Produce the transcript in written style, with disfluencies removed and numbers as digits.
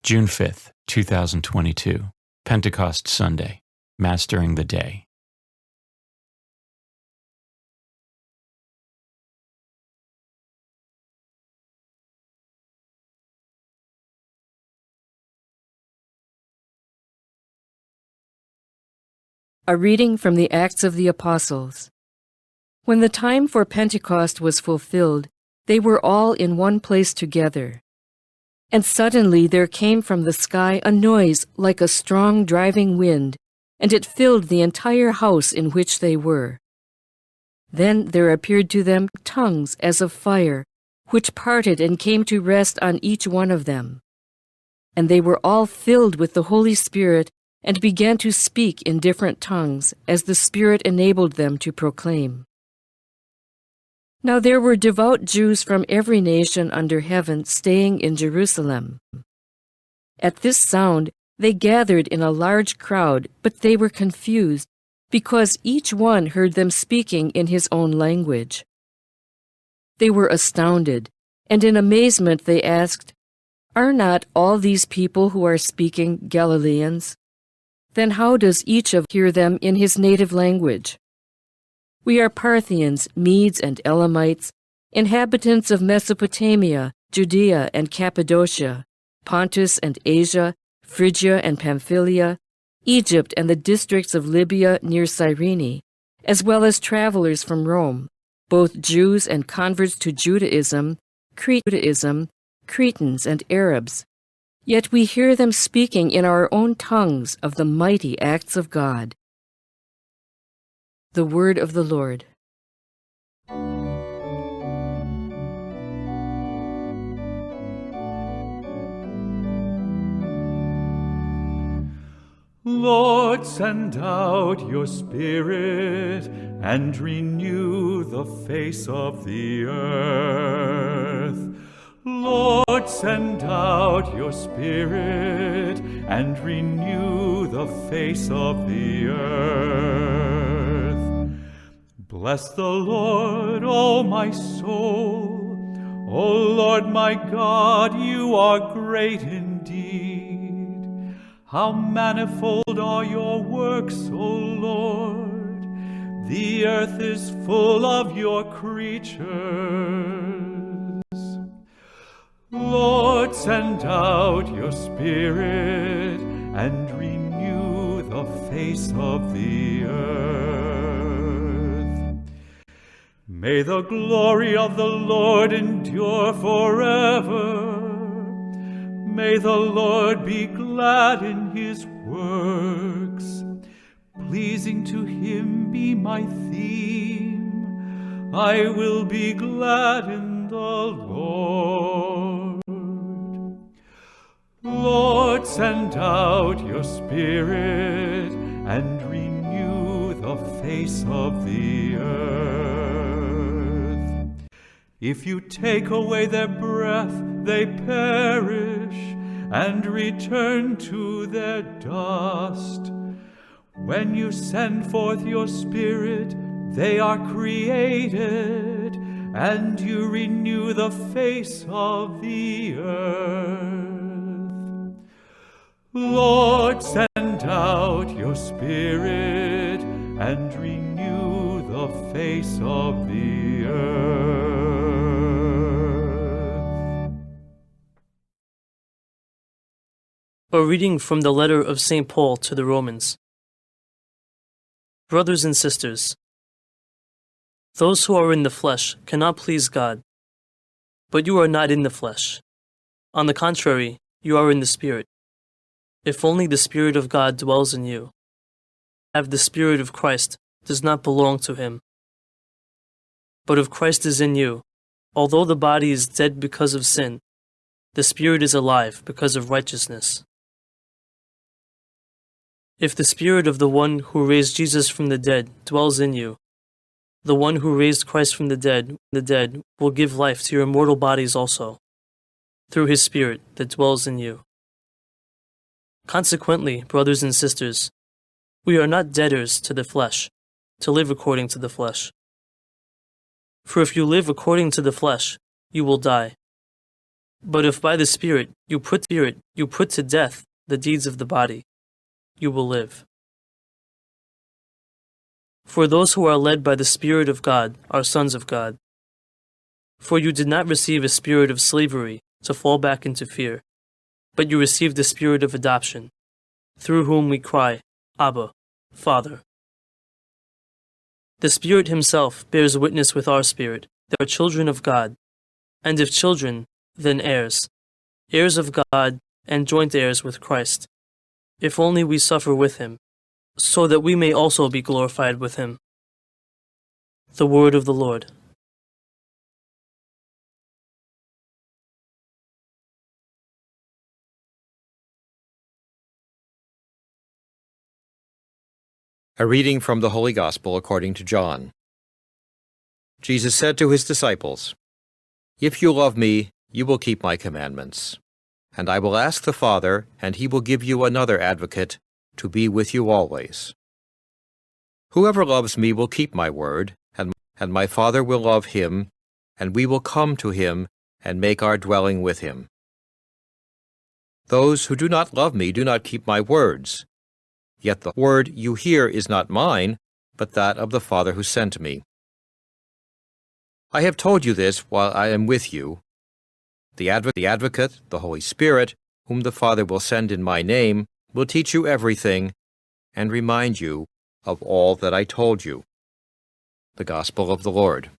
June 5th, 2022, Pentecost Sunday, Mastering the Day. A reading from the Acts of the Apostles. When the time for Pentecost was fulfilled, they were all in one place together. And suddenly there came from the sky a noise like a strong driving wind, and it filled the entire house in which they were. Then there appeared to them tongues as of fire, which parted and came to rest on each one of them. And they were all filled with the Holy Spirit and began to speak in different tongues, as the Spirit enabled them to proclaim. Now there were devout Jews from every nation under heaven staying in Jerusalem. At this sound they gathered in a large crowd, but they were confused, because each one heard them speaking in his own language. They were astounded, and in amazement they asked, "Are not all these people who are speaking Galileans? Then how does each of hear them in his native language? We are Parthians, Medes and Elamites, inhabitants of Mesopotamia, Judea and Cappadocia, Pontus and Asia, Phrygia and Pamphylia, Egypt and the districts of Libya near Cyrene, as well as travelers from Rome, both Jews and converts to Judaism, Cretans and Arabs. Yet we hear them speaking in our own tongues of the mighty acts of God." The Word of the Lord. Lord, send out your Spirit and renew the face of the earth. Lord, send out your Spirit and renew the face of the earth. Bless the Lord, O my soul. O Lord my God, you are great indeed. How manifold are your works, O Lord! The earth is full of your creatures. Lord, send out your Spirit and renew the face of the earth. May the glory of the Lord endure forever. May the Lord be glad in his works. Pleasing to him be my theme. I will be glad in the Lord. Lord, send out your Spirit and renew the face of the earth. If you take away their breath, they perish and return to their dust. When you send forth your Spirit, they are created, and you renew the face of the earth. Lord, send out your Spirit and renew the face of the earth. A reading from the letter of St. Paul to the Romans. Brothers and sisters, those who are in the flesh cannot please God. But you are not in the flesh. On the contrary, you are in the Spirit, if only the Spirit of God dwells in you. Have the Spirit of Christ does not belong to him. But if Christ is in you, although the body is dead because of sin, the Spirit is alive because of righteousness. If the Spirit of the one who raised Jesus from the dead dwells in you, the one who raised Christ from the dead will give life to your mortal bodies also, through his Spirit that dwells in you. Consequently, brothers and sisters, we are not debtors to the flesh, to live according to the flesh. For if you live according to the flesh, you will die. But if by the Spirit you put to death the deeds of the body, you will live. For those who are led by the Spirit of God are sons of God. For you did not receive a spirit of slavery to fall back into fear, but you received the Spirit of adoption, through whom we cry, Abba, Father. The Spirit himself bears witness with our spirit that we are children of God, and if children, then heirs, heirs of God and joint heirs with Christ, if only we suffer with him, so that we may also be glorified with him. The word of the Lord. A reading from the Holy Gospel according to John. Jesus said to his disciples, "If you love me, you will keep my commandments. And I will ask the Father, and he will give you another advocate to be with you always. Whoever loves me will keep my word, and my Father will love him, and we will come to him and make our dwelling with him. Those who do not love me do not keep my words. Yet the word you hear is not mine, but that of the Father who sent me. I have told you this while I am with you. The Advocate, the Holy Spirit, whom the Father will send in my name, will teach you everything and remind you of all that I told you." The Gospel of the Lord.